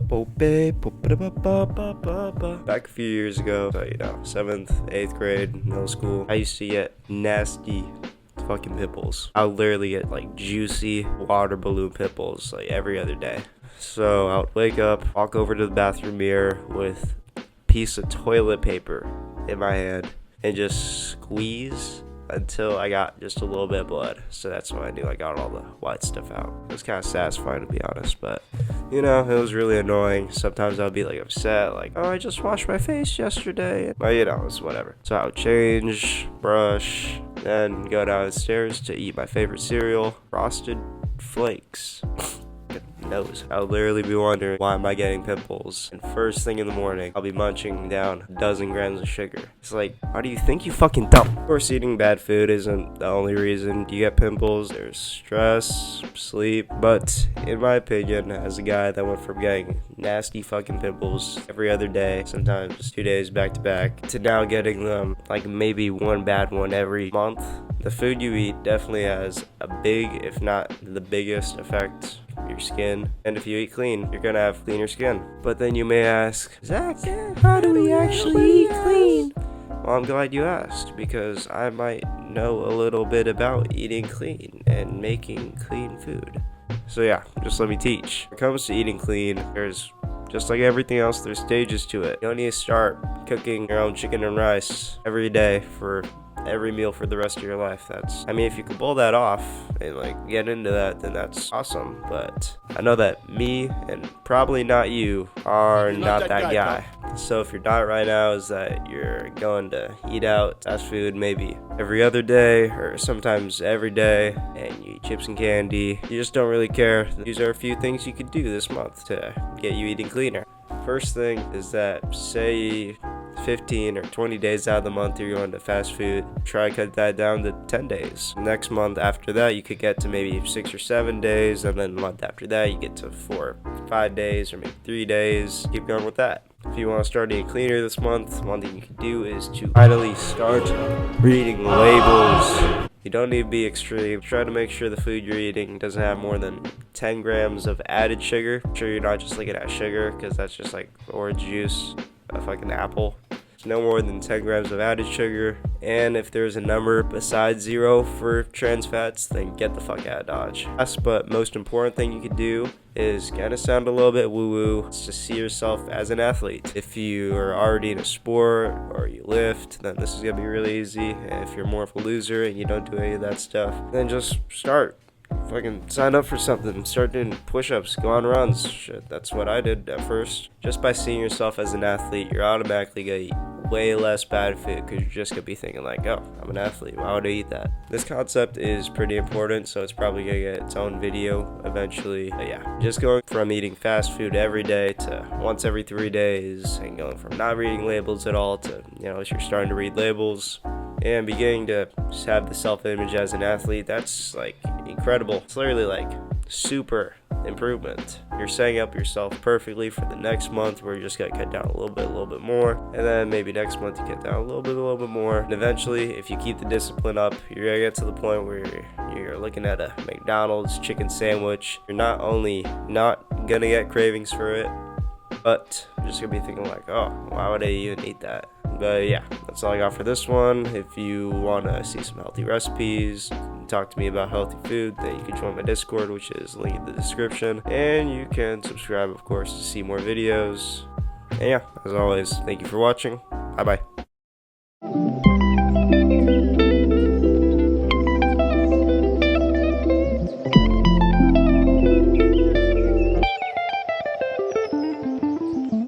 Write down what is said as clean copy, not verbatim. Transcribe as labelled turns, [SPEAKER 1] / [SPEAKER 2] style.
[SPEAKER 1] Back a few years ago, so, 7th, 8th grade, middle school, I used to get nasty fucking pimples. I would literally get like juicy water balloon pimples like every other day. So I would wake up, walk over to the bathroom mirror with a piece of toilet paper in my hand and just squeeze until I got just a little bit of blood. So that's when I knew I got all the white stuff out. It was kind of satisfying, to be honest, but it was really annoying. Sometimes I'd be like upset, like, oh, I just washed my face yesterday. But it's whatever. So I would change, brush, then go downstairs to eat my favorite cereal, Frosted Flakes. Nose. I would literally be wondering, why am I getting pimples? And first thing in the morning, I'll be munching down a dozen grams of sugar. It's like, how do you think, you fucking dumb? Of course, eating bad food isn't the only reason you get pimples. There's stress, sleep. But in my opinion, as a guy that went from getting nasty fucking pimples every other day, sometimes 2 days back to back, to now getting them like maybe one bad one every month, the food you eat definitely has a big, if not the biggest, effect on your skin. And if you eat clean, you're gonna have cleaner skin. But then you may ask, Zach, how do we actually eat clean? Well, I'm glad you asked, because I might know a little bit about eating clean and making clean food. So yeah, just let me teach. When it comes to eating clean, there's, just like everything else, there's stages to it. You don't need to start cooking your own chicken and rice every day for every meal for the rest of your life. If you can pull that off and like get into that, then that's awesome. But I know that me and probably not you are not that guy. So if your diet right now is that you're going to eat out fast food maybe every other day or sometimes every day, and you eat chips and candy, you just don't really care, these are a few things you could do this month to get you eating cleaner. First thing is that, say 15 or 20 days out of the month you're going to fast food, try to cut that down to 10 days. Next month after that you could get to maybe 6 or 7 days, and then the month after that you get to 4 or 5 days, or maybe 3 days. Keep going with that. If you want to start eating cleaner this month, one thing you can do is to finally start reading labels. You don't need to be extreme. Try to make sure the food you're eating doesn't have more than 10 grams of added sugar. Make sure you're not just looking at sugar, because that's just like orange juice, a fucking apple. No more than 10 grams of added sugar, and if there's a number besides 0 for trans fats, then get the fuck out of Dodge. Last but most important thing you could do is kind of sound a little bit woo-woo. It's to see yourself as an athlete. If you are already in a sport or you lift, then this is gonna be really easy. And if you're more of a loser and you don't do any of that stuff, then just start. Fucking sign up for something, start doing push-ups, go on runs. Shit, that's what I did at first. Just by seeing yourself as an athlete, you're automatically gonna eat way less bad food, because you're just gonna be thinking like, oh, I'm an athlete, why would I eat that? This concept is pretty important, so it's probably gonna get its own video eventually. But yeah, just going from eating fast food every day to once every 3 days, and going from not reading labels at all to, if you're starting to read labels and beginning to have the self-image as an athlete, that's like incredible. It's literally like super improvement. You're setting up yourself perfectly for the next month, where you just gotta cut down a little bit more, and then maybe next month you cut down a little bit more, and eventually, if you keep the discipline up, you're gonna get to the point where you're looking at a McDonald's chicken sandwich. You're not only not gonna get cravings for it, but you're just gonna be thinking like, oh, why would I even eat that? But yeah, that's all I got for this one. If you want to see some healthy recipes, talk to me about healthy food, then you can join my Discord, which is linked in the description. And you can subscribe, of course, to see more videos. And yeah, as always, thank you for watching. Bye-bye.